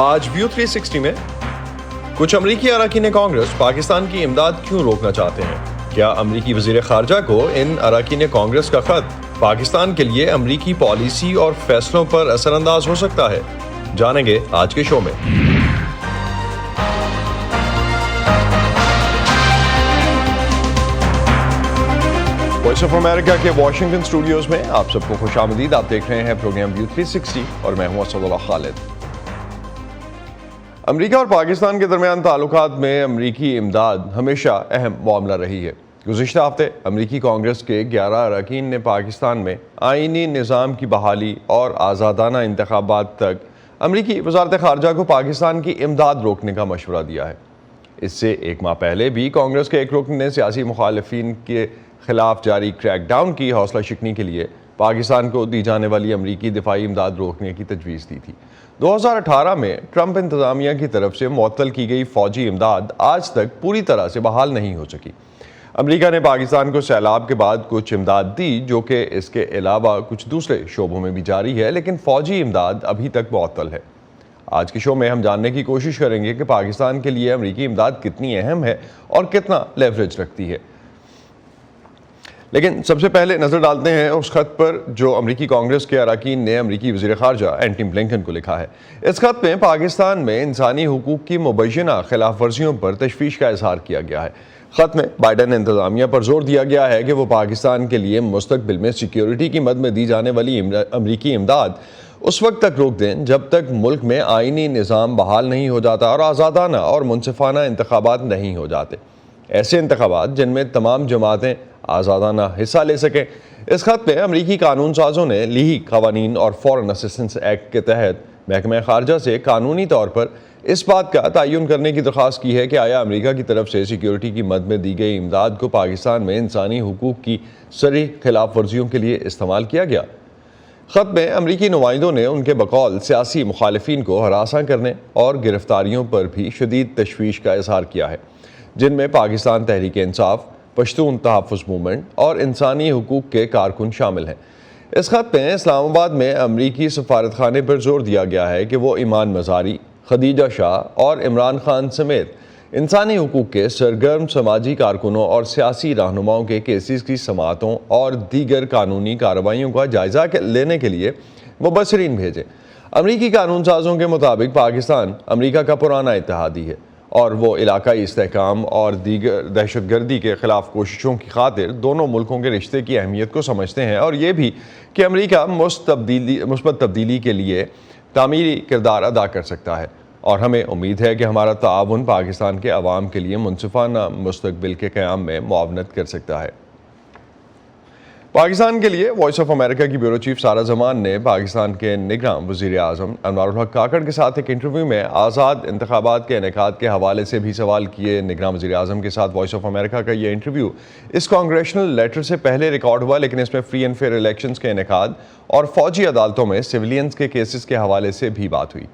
آج ویو 360 میں کچھ امریکی اراکین کانگریس پاکستان کی امداد کیوں روکنا چاہتے ہیں؟ کیا امریکی وزیر خارجہ کو ان اراکین کانگریس کا خط پاکستان کے لیے امریکی پالیسی اور فیصلوں پر اثر انداز ہو سکتا ہے؟ جانیں گے آج کے شو میں۔ وائس آف امریکہ کے واشنگٹن اسٹوڈیوز میں آپ سب کو خوش آمدید۔ آپ دیکھ رہے ہیں پروگرام ویو 360 اور میں ہوں اسد اللہ خالد۔ امریکہ اور پاکستان کے درمیان تعلقات میں امریکی امداد ہمیشہ اہم معاملہ رہی ہے۔ گزشتہ ہفتے امریکی کانگریس کے 11 اراکین نے پاکستان میں آئینی نظام کی بحالی اور آزادانہ انتخابات تک امریکی وزارت خارجہ کو پاکستان کی امداد روکنے کا مشورہ دیا ہے۔ اس سے ایک ماہ پہلے بھی کانگریس کے ایک رکن نے سیاسی مخالفین کے خلاف جاری کریک ڈاؤن کی حوصلہ شکنی کے لیے پاکستان کو دی جانے والی امریکی دفاعی امداد روکنے کی تجویز دی تھی۔ 2018 میں ٹرمپ انتظامیہ کی طرف سے معطل کی گئی فوجی امداد آج تک پوری طرح سے بحال نہیں ہو سکی۔ امریکہ نے پاکستان کو سیلاب کے بعد کچھ امداد دی، جو کہ اس کے علاوہ کچھ دوسرے شعبوں میں بھی جاری ہے، لیکن فوجی امداد ابھی تک معطل ہے۔ آج کے شو میں ہم جاننے کی کوشش کریں گے کہ پاکستان کے لیے امریکی امداد کتنی اہم ہے اور کتنا لیوریج رکھتی ہے۔ لیکن سب سے پہلے نظر ڈالتے ہیں اس خط پر جو امریکی کانگریس کے اراکین نے امریکی وزیر خارجہ اینٹنی بلنکن کو لکھا ہے۔ اس خط میں پاکستان میں انسانی حقوق کی مبینہ خلاف ورزیوں پر تشویش کا اظہار کیا گیا ہے۔ خط میں بائیڈن انتظامیہ پر زور دیا گیا ہے کہ وہ پاکستان کے لیے مستقبل میں سیکیورٹی کی مد میں دی جانے والی امریکی امداد اس وقت تک روک دیں جب تک ملک میں آئینی نظام بحال نہیں ہو جاتا اور آزادانہ اور منصفانہ انتخابات نہیں ہو جاتے، ایسے انتخابات جن میں تمام جماعتیں آزادانہ حصہ لے سکیں۔ اس خط میں امریکی قانون سازوں نے لیہی قوانین اور فورن اسسٹنس ایکٹ کے تحت محکمہ خارجہ سے قانونی طور پر اس بات کا تعین کرنے کی درخواست کی ہے کہ آیا امریکہ کی طرف سے سیکیورٹی کی مد میں دی گئی امداد کو پاکستان میں انسانی حقوق کی صریح خلاف ورزیوں کے لیے استعمال کیا گیا۔ خط میں امریکی نمائندوں نے ان کے بقول سیاسی مخالفین کو ہراساں کرنے اور گرفتاریوں پر بھی شدید تشویش کا اظہار کیا ہے، جن میں پاکستان تحریک انصاف، پشتون تحفظ موومنٹ اور انسانی حقوق کے کارکن شامل ہیں۔ اس خط میں اسلام آباد میں امریکی سفارت خانے پر زور دیا گیا ہے کہ وہ ایمان مزاری، خدیجہ شاہ اور عمران خان سمیت انسانی حقوق کے سرگرم سماجی کارکنوں اور سیاسی رہنماؤں کے کیسز کی سماعتوں اور دیگر قانونی کارروائیوں کا جائزہ لینے کے لیے مبصرین بھیجیں۔ امریکی قانون سازوں کے مطابق پاکستان امریکہ کا پرانا اتحادی ہے اور وہ علاقائی استحکام اور دیگر دہشت گردی کے خلاف کوششوں کی خاطر دونوں ملکوں کے رشتے کی اہمیت کو سمجھتے ہیں، اور یہ بھی کہ امریکہ مثبت تبدیلی کے لیے تعمیری کردار ادا کر سکتا ہے، اور ہمیں امید ہے کہ ہمارا تعاون پاکستان کے عوام کے لیے منصفانہ مستقبل کے قیام میں معاونت کر سکتا ہے۔ پاکستان کے لیے وائس آف امریکہ کی بیورو چیف سارہ زمان نے پاکستان کے نگراں وزیر اعظم انوار الحق کاکڑ کے ساتھ ایک انٹرویو میں آزاد انتخابات کے انعقاد کے حوالے سے بھی سوال کیے۔ نگراں وزیر اعظم کے ساتھ وائس آف امریکہ کا یہ انٹرویو اس کانگریشنل لیٹر سے پہلے ریکارڈ ہوا، لیکن اس میں فری اینڈ فیئر الیکشنز کے انعقاد اور فوجی عدالتوں میں سویلینز کے کیسز کے حوالے سے بھی بات ہوئی۔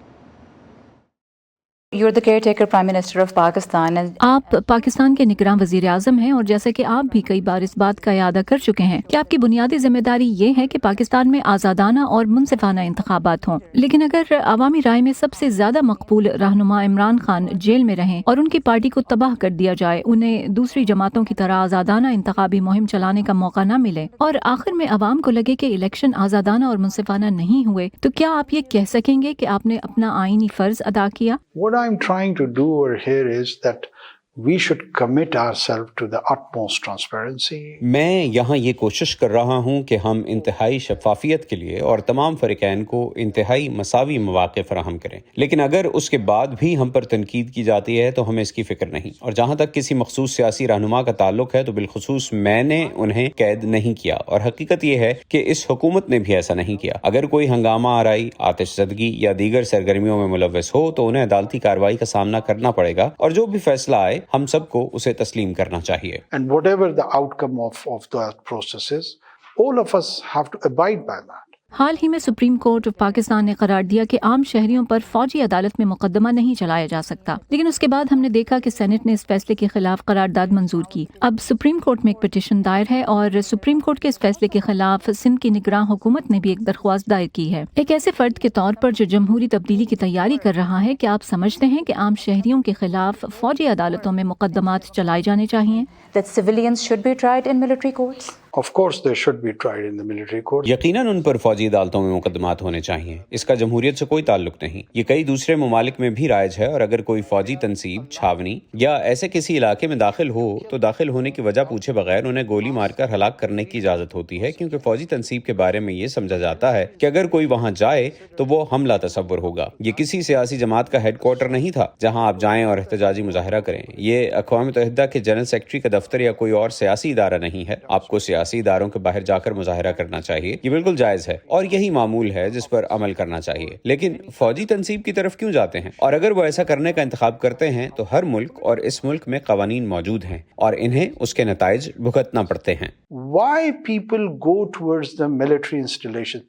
You're the caretaker Prime Minister of Pakistan. آپ پاکستان کے نگراں وزیر اعظم ہیں، اور جیسا کہ آپ بھی کئی بار اس بات کا اعادہ کر چکے ہیں کہ آپ کی بنیادی ذمہ داری یہ ہے کہ پاکستان میں آزادانہ اور منصفانہ انتخابات ہوں، لیکن اگر عوامی رائے میں سب سے زیادہ مقبول رہنما عمران خان جیل میں رہیں اور ان کی پارٹی کو تباہ کر دیا جائے، انہیں دوسری جماعتوں کی طرح آزادانہ انتخابی مہم چلانے کا موقع نہ ملے، اور آخر میں عوام کو لگے کہ الیکشن آزادانہ اور منصفانہ نہیں ہوئے، تو کیا آپ یہ کہہ سکیں گے کہ آپ نے اپنا آئینی فرض ادا کیا؟ What I'm trying to do over here is that we should commit ourselves to the utmost transparency. میں یہاں یہ کوشش کر رہا ہوں کہ ہم انتہائی شفافیت کے لیے اور تمام فریقین کو انتہائی مساوی مواقع فراہم کریں، لیکن اگر اس کے بعد بھی ہم پر تنقید کی جاتی ہے تو ہمیں اس کی فکر نہیں، اور جہاں تک کسی مخصوص سیاسی رہنما کا تعلق ہے تو بالخصوص میں نے انہیں قید نہیں کیا، اور حقیقت یہ ہے کہ اس حکومت نے بھی ایسا نہیں کیا۔ اگر کوئی ہنگامہ آرائی، آتش زدگی یا دیگر سرگرمیوں میں ملوث ہو تو انہیں عدالتی کارروائی کا سامنا کرنا پڑے گا، اور جو بھی فیصلہ آئے ہم سب کو اسے تسلیم کرنا چاہیے۔ And whatever the outcome of that process is, all of us have to abide by that. حال ہی میں سپریم کورٹ آف پاکستان نے قرار دیا کہ عام شہریوں پر فوجی عدالت میں مقدمہ نہیں چلایا جا سکتا، لیکن اس کے بعد ہم نے دیکھا کہ سینٹ نے اس فیصلے کے خلاف قرارداد منظور کی۔ اب سپریم کورٹ میں ایک پٹیشن دائر ہے اور سپریم کورٹ کے اس فیصلے کے خلاف سندھ کی نگراں حکومت نے بھی ایک درخواست دائر کی ہے۔ ایک ایسے فرد کے طور پر جو جمہوری تبدیلی کی تیاری کر رہا ہے، کیا آپ سمجھتے ہیں کہ عام شہریوں کے خلاف فوجی عدالتوں میں مقدمات چلائے جانے چاہیے؟ that civilians should be tried in military courts? Of course, they should be tried in the military court. یقیناً ان پر فوجی عدالتوں میں مقدمات ہونے چاہیے، اس کا جمہوریت سے کوئی تعلق نہیں۔ یہ کئی دوسرے ممالک میں بھی رائج ہے، اور اگر کوئی فوجی تنصیب، چھاونی یا ایسے کسی علاقے میں داخل ہو تو داخل ہونے کی وجہ پوچھے بغیر انہیں گولی مار کر ہلاک کرنے کی اجازت ہوتی ہے، کیونکہ فوجی تنصیب کے بارے میں یہ سمجھا جاتا ہے کہ اگر کوئی وہاں جائے تو وہ حملہ تصور ہوگا۔ یہ کسی سیاسی جماعت کا ہیڈ کوارٹر نہیں تھا جہاں آپ جائیں اور احتجاجی مظاہرہ کریں۔ یہ اقوام متحدہ کے جنرل سیکرٹری کا دفتر یا کوئی اور سیاسی ادارہ نہیں ہے۔ آپ کو سیاسی اداروں کے باہر جا کر مظاہرہ کرنا چاہیے، یہ بالکل جائز ہے اور یہی معمول ہے جس پر عمل کرنا چاہیے، لیکن فوجی تنصیب کی طرف کیوں جاتے ہیں؟ اور اگر وہ ایسا کرنے کا انتخاب کرتے ہیں تو ہر ملک اور اس ملک میں قوانین موجود ہیں اور انہیں اس کے نتائج بھگتنا پڑتے ہیں۔ Why people go towards the military installation?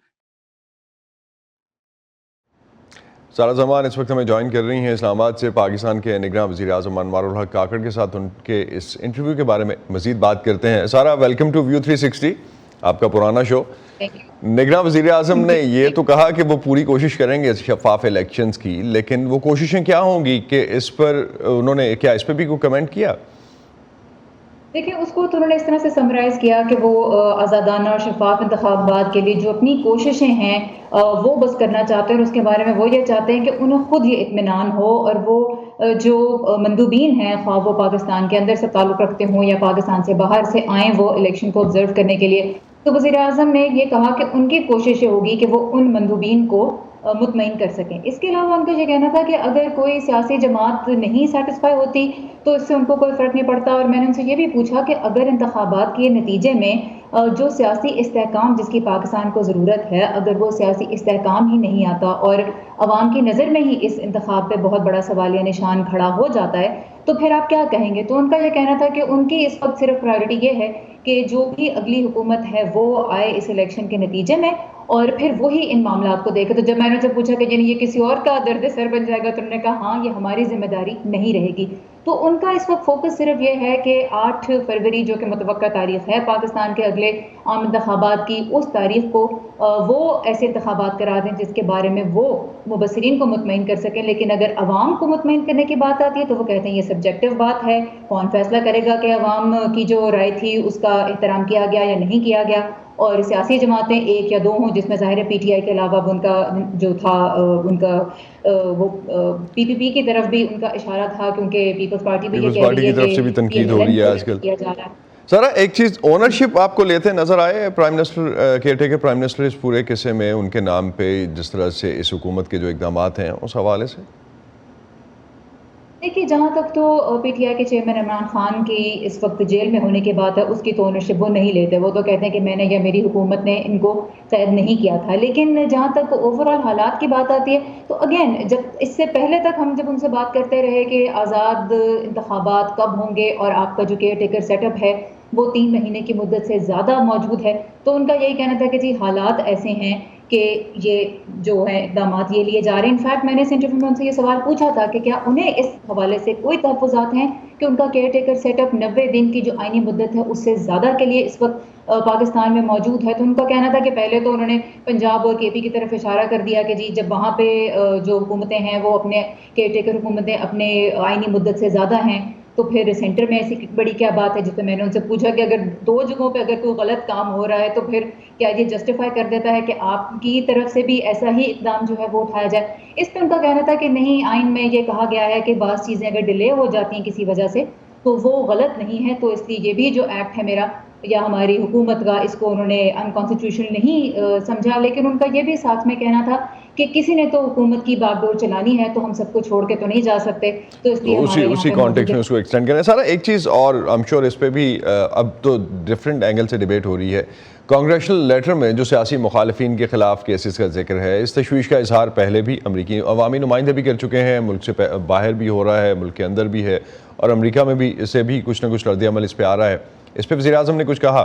سارا زمان اس وقت ہمیں جوائن کر رہی ہیں اسلام آباد سے، پاکستان کے نگراں وزیر اعظم انوار الحق کاکڑ کے ساتھ ان کے اس انٹرویو کے بارے میں مزید بات کرتے ہیں۔ سارا، ویلکم ٹو ویو 360، آپ کا پرانا شو۔ نگراں وزیر اعظم نے یہ تو کہا کہ وہ پوری کوشش کریں گے شفاف الیکشنز کی، لیکن وہ کوششیں کیا ہوں گی کہ اس پر انہوں نے کیا اس پہ بھی کوئی کمنٹ کیا؟ دیکھیں، اس کو تو انہوں نے اس طرح سے سمرائز کیا کہ وہ آزادانہ اور شفاف انتخابات کے لیے جو اپنی کوششیں ہیں وہ بس کرنا چاہتے ہیں، اور اس کے بارے میں وہ یہ چاہتے ہیں کہ انہیں خود یہ اطمینان ہو، اور وہ جو مندوبین ہیں، خواہ وہ پاکستان کے اندر سے تعلق رکھتے ہوں یا پاکستان سے باہر سے آئیں وہ الیکشن کو آبزرو کرنے کے لیے، تو وزیر اعظم نے یہ کہا کہ ان کی کوشش یہ ہوگی کہ وہ ان مندوبین کو مطمئن کر سکیں۔ اس کے علاوہ ان کا یہ کہنا تھا کہ اگر کوئی سیاسی جماعت نہیں سیٹسفائی ہوتی تو اس سے ان کو کوئی فرق نہیں پڑتا، اور میں نے ان سے یہ بھی پوچھا کہ اگر انتخابات کے نتیجے میں جو سیاسی استحکام جس کی پاکستان کو ضرورت ہے، اگر وہ سیاسی استحکام ہی نہیں آتا اور عوام کی نظر میں ہی اس انتخاب پہ بہت بڑا سوالیہ نشان کھڑا ہو جاتا ہے، تو پھر آپ کیا کہیں گے؟ تو ان کا یہ کہنا تھا کہ ان کی اس وقت صرف پرائیورٹی یہ ہے کہ جو بھی اگلی حکومت ہے وہ آئے اس الیکشن کے نتیجے میں، اور پھر وہی ان معاملات کو دیکھے۔ تو جب میں نے ان سے پوچھا کہ یعنی یہ کسی اور کا درد سر بن جائے گا، تو انہوں نے کہا ہاں، یہ ہماری ذمہ داری نہیں رہے گی۔ تو ان کا اس وقت فوکس صرف یہ ہے کہ 8 فروری جو کہ متوقع تاریخ ہے پاکستان کے اگلے عام انتخابات کی، اس تاریخ کو وہ ایسے انتخابات کرا دیں جس کے بارے میں وہ مبصرین کو مطمئن کر سکیں۔ لیکن اگر عوام کو مطمئن کرنے کی بات آتی ہے تو وہ کہتے ہیں یہ سبجیکٹو بات ہے، کون فیصلہ کرے گا کہ عوام کی جو رائے تھی اس کا احترام کیا گیا یا نہیں کیا گیا۔ اور سیاسی جماعتیں ایک یا دو ہوں، جس میں ظاہر ہے پی ٹی آئی کے علاوہ ان کا جو تھا ان کا وہ پی پی پی کی طرف بھی ان کا اشارہ تھا، کیونکہ پیپلز پارٹی بھی یہ کہہ رہی ہے کہ طرف سے بھی تنقید ہو رہی ہے آج کل۔ سارا، ایک چیز، اونرشپ آپ کو لیتے نظر آئے prime minister, caretaker prime minister اس پورے قصے میں، ان کے نام پہ جس طرح سے اس حکومت کے جو اقدامات ہیں اس حوالے سے؟ دیکھیے، جہاں تک تو پی ٹی آئی کے چیئرمین عمران خان کی اس وقت جیل میں ہونے کی بات ہے، اس کی تو اونرشپ وہ نہیں لیتے، وہ تو کہتے ہیں کہ میں نے یا میری حکومت نے ان کو قید نہیں کیا تھا۔ لیکن جہاں تک اوور آل حالات کی بات آتی ہے تو اگین، جب اس سے پہلے تک ہم جب ان سے بات کرتے رہے کہ آزاد انتخابات کب ہوں گے اور آپ کا جو کیئر ٹیکر سیٹ اپ ہے وہ 3 مہینے کی مدت سے زیادہ موجود ہے، تو ان کا یہی کہنا تھا کہ جی حالات ایسے ہیں کہ یہ جو ہے اقدامات یہ لیے جا رہے ہیں۔ انفیکٹ میں نے اس انٹرویو میں ان سے یہ سوال پوچھا تھا کہ کیا انہیں اس حوالے سے کوئی تحفظات ہیں کہ ان کا کیئر ٹیکر سیٹ اپ 90 دن کی جو آئینی مدت ہے اس سے زیادہ کے لیے اس وقت پاکستان میں موجود ہے۔ تو ان کا کہنا تھا کہ پہلے تو انہوں نے پنجاب اور کے پی کی طرف اشارہ کر دیا کہ جی جب وہاں پہ جو حکومتیں ہیں وہ اپنے کیئر ٹیکر حکومتیں اپنے آئینی مدت سے زیادہ ہیں، تو پھر سینٹر میں ایسی بڑی کیا بات ہے؟ جس پہ میں نے ان سے پوچھا کہ اگر 2 جگہوں پہ اگر کوئی غلط کام ہو رہا ہے تو پھر کیا یہ جسٹیفائی کر دیتا ہے کہ آپ کی طرف سے بھی ایسا ہی اقدام جو ہے وہ اٹھایا جائے؟ اس پہ ان کا کہنا تھا کہ نہیں، آئین میں یہ کہا گیا ہے کہ بعض چیزیں اگر ڈیلے ہو جاتی ہیں کسی وجہ سے تو وہ غلط نہیں ہے، تو اس لیے یہ بھی جو ایکٹ ہے میرا یا ہماری حکومت کا، اس کو انہوں نے انکانسٹیٹیوشنل نہیں سمجھا۔ لیکن ان کا یہ بھی ساتھ میں کہنا تھا کہ کسی نے تو حکومت کی باغ ڈور چلانی ہے، تو ہم سب کو چھوڑ کے تو نہیں جا سکتے، تو اس لیے اسی کانٹیکسٹ میں اس کو ایکسٹینڈ کریں۔ سارا، ایک چیز اور I'm sure اس پہ بھی اب تو ڈفرینٹ اینگل سے ڈیبیٹ ہو رہی ہے، کانگریشنل لیٹر میں جو سیاسی مخالفین کے خلاف کیسز کا ذکر ہے، اس تشویش کا اظہار پہلے بھی امریکی عوامی نمائندے بھی کر چکے ہیں، ملک سے باہر بھی ہو رہا ہے، ملک کے اندر بھی ہے، اور امریکہ میں بھی اس سے بھی کچھ نہ کچھ رد عمل اس پہ آ رہا ہے۔ اس پہ وزیر اعظم نے کچھ کہا؟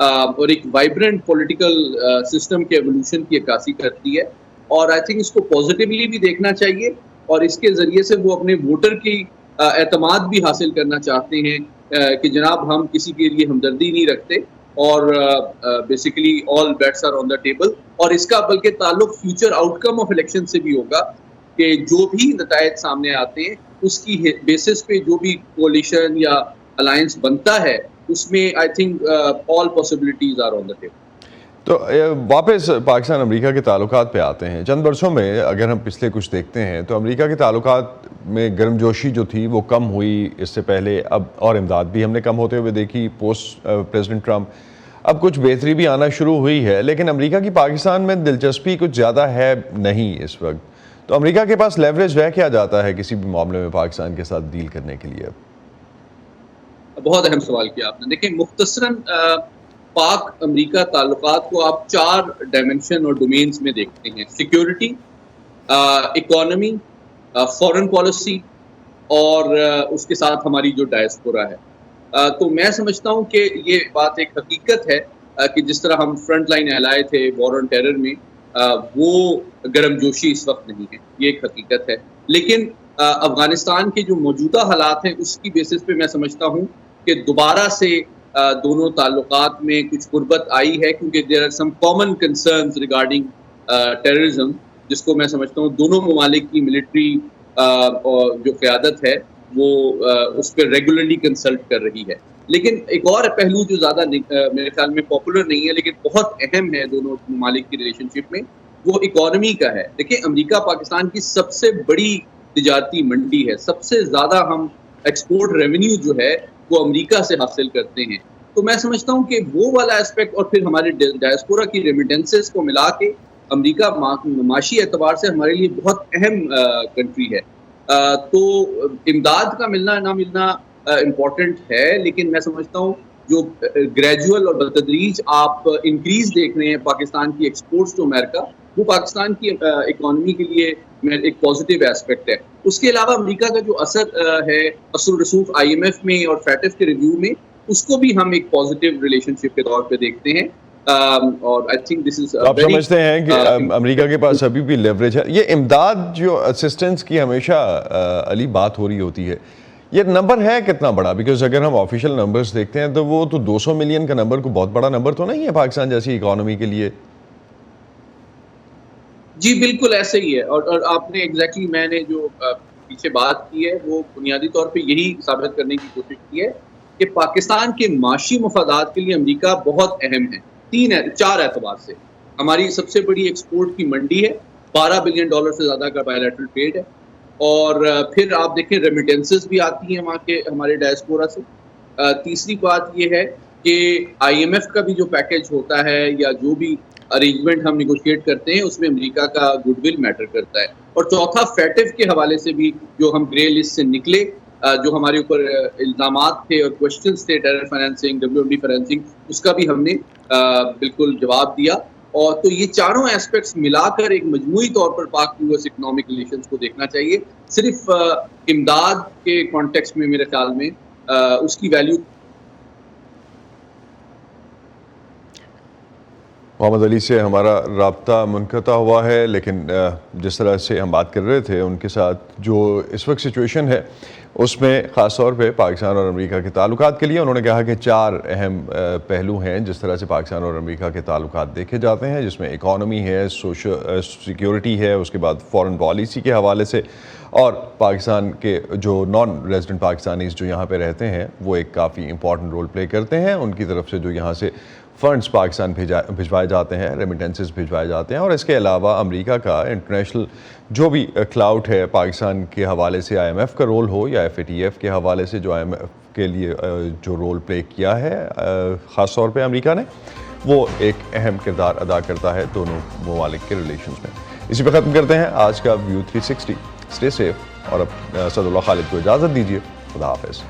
اور ایک وائبرنٹ پولیٹیکل سسٹم کے ایولیوشن کی عکاسی کرتی ہے. اور آئی تھنک اس کو پازیٹیولی بھی دیکھنا چاہیے اور اس کے ذریعے سے وہ اپنے ووٹر کی اعتماد بھی حاصل کرنا چاہتے ہیں کہ جناب ہم کسی کے لیے ہمدردی نہیں رکھتے اور basically all bets are on the table. اور اس کا بلکہ تعلق future outcome of election سے بھی ہوگا کہ جو بھی نتائج سامنے آتے ہیں اس کی بیسس پہ جو بھی کولیشن یا الائنس بنتا ہے اس میں I think all possibilities are on the table. تو واپس پاکستان امریکہ کے تعلقات پہ آتے ہیں. چند برسوں میں اگر ہم پچھلے کچھ دیکھتے ہیں تو امریکہ کے تعلقات میں گرم جوشی جو تھی وہ کم ہوئی اس سے پہلے, اب اور امداد بھی ہم نے کم ہوتے ہوئے دیکھی پوسٹ پریزیڈنٹ ٹرمپ. اب کچھ بہتری بھی آنا شروع ہوئی ہے لیکن امریکہ کی پاکستان میں دلچسپی کچھ زیادہ ہے نہیں اس وقت. تو امریکہ کے پاس لیوریج رہ کیا جاتا ہے کسی بھی معاملے میں پاکستان کے ساتھ ڈیل کرنے کے لیے؟ بہت اہم سوال کیا آپ نے. دیکھیں مختصراً پاک امریکہ تعلقات کو آپ 4 ڈائمنشن اور ڈومینز میں دیکھتے ہیں: سیکیورٹی, اکانومی, فورن پالیسی اور اس کے ساتھ ہماری جو ڈائسپورا ہے. تو میں سمجھتا ہوں کہ یہ بات ایک حقیقت ہے کہ جس طرح ہم فرنٹ لائن الائے تھے وار آن ٹیرر میں, وہ گرم جوشی اس وقت نہیں ہے, یہ ایک حقیقت ہے. لیکن افغانستان کے جو موجودہ حالات ہیں اس کی بیسس پہ میں سمجھتا ہوں کہ دوبارہ سے دونوں تعلقات میں کچھ قربت آئی ہے کیونکہ there are some common concerns regarding terrorism, جس کو میں سمجھتا ہوں دونوں ممالک کی ملٹری جو قیادت ہے وہ اس پہ ریگولرلی کنسلٹ کر رہی ہے. لیکن ایک اور پہلو جو زیادہ میرے خیال میں پاپولر نہیں ہے لیکن بہت اہم ہے دونوں ممالک کی ریلیشن شپ میں, وہ اکانومی کا ہے. دیکھیں امریکہ پاکستان کی سب سے بڑی تجارتی منڈی ہے, سب سے زیادہ ہم ایکسپورٹ ریونیو جو ہے وہ امریکہ سے حاصل کرتے ہیں. تو میں سمجھتا ہوں کہ وہ والا اسپیکٹ اور پھر ہمارے ڈائسپورا کی ریمیٹنسز کو ملا کے امریکہ معاشی اعتبار سے ہمارے لیے بہت اہم کنٹری ہے. تو امداد کا ملنا نہ ملنا امپورٹنٹ ہے, لیکن میں سمجھتا ہوں جو گریجول اور بتدریج آپ انکریز دیکھ رہے ہیں پاکستان کی ایکسپورٹس ٹو امریکہ, وہ پاکستان کی اکانومی کے لیے ایک پازیٹیو ایسپیکٹ ہے. اس کے علاوہ امریکہ کا جو اثر ہے اثر و رسوخ IMF میں اور فیٹف کے ریویو میں, اس کو بھی ہم ایک پازیٹیو ریلیشن شپ کے طور پہ دیکھتے ہیں. اور آئی تھنک دس از آپ سمجھتے ہیں کہ امریکہ کے پاس ابھی بھی لیوریج ہے. یہ امداد جو اسسٹنس کی ہمیشہ علی بات ہو رہی ہوتی ہے, یہ نمبر ہے کتنا بڑا؟ بیکاز اگر ہم آفیشیل نمبرز دیکھتے ہیں تو وہ تو 200 ملین کا نمبر کو بہت بڑا نمبر تو نہیں ہے پاکستان جیسی اکانومی کے لیے. جی بالکل ایسے ہی ہے. اور آپ نے ایگزیکٹلی میں نے جو پیچھے بات کی ہے وہ بنیادی طور پہ یہی ثابت کرنے کی کوشش کی ہے کہ پاکستان کے معاشی مفادات کے لیے امریکہ بہت اہم ہے 4 اعتبار سے. ہماری سب سے بڑی ایکسپورٹ کی منڈی ہے, $12 بلین سے زیادہ کا بائیلیٹرل ٹریڈ ہے. اور پھر آپ دیکھیں ریمیٹنسز بھی آتی ہیں وہاں کے ہمارے ڈائسپورا سے. تیسری بات یہ ہے کہ IMF کا بھی جو پیکج ہوتا ہے یا جو بھی ارینجمنٹ ہم نیگوشیٹ کرتے ہیں اس میں امریکہ کا گڈ ول میٹر کرتا ہے. اور چوتھا فیٹف کے حوالے سے بھی جو ہم گرے لسٹ سے نکلے, جو ہمارے اوپر الزامات تھے اور کوشچنز تھے ٹیرر فائنینسنگ, WMD فائنینسنگ, اس کا بھی ہم نے بالکل جواب دیا. اور تو یہ چاروں ایسپیکٹس ملا کر ایک مجموعی طور پر پاک US اکنامک ریلیشنز کو دیکھنا چاہیے. صرف امداد کے کانٹیکسٹ میں میرے خیال میں اس کی ویلیو. محمد علی سے ہمارا رابطہ منقطع ہوا ہے, لیکن جس طرح سے ہم بات کر رہے تھے ان کے ساتھ جو اس وقت سچویشن ہے اس میں خاص طور پہ پاکستان اور امریکہ کے تعلقات کے لیے انہوں نے کہا کہ 4 اہم پہلو ہیں جس طرح سے پاکستان اور امریکہ کے تعلقات دیکھے جاتے ہیں, جس میں اکانومی ہے, سیکیورٹی ہے, اس کے بعد فورن پالیسی کے حوالے سے, اور پاکستان کے جو نان ریزیڈنٹ پاکستانیز جو یہاں پہ رہتے ہیں وہ ایک کافی امپورٹنٹ رول پلے کرتے ہیں. ان کی طرف سے جو یہاں سے فنڈز پاکستان بھجوائے جاتے ہیں, ریمیٹنسز بھجوائے جاتے ہیں, اور اس کے علاوہ امریکہ کا انٹرنیشنل جو بھی کلاؤٹ ہے پاکستان کے حوالے سے, IMF کا رول ہو یا FATF کے حوالے سے جو IMF کے لیے جو رول پلے کیا ہے خاص طور پہ امریکہ نے, وہ ایک اہم کردار ادا کرتا ہے دونوں ممالک کے ریلیشنز میں. اسی پہ ختم کرتے ہیں آج کا ویو 360. اسٹے سیف اور اب اسد اللہ خالد کو اجازت دیجیے. خدا حافظ.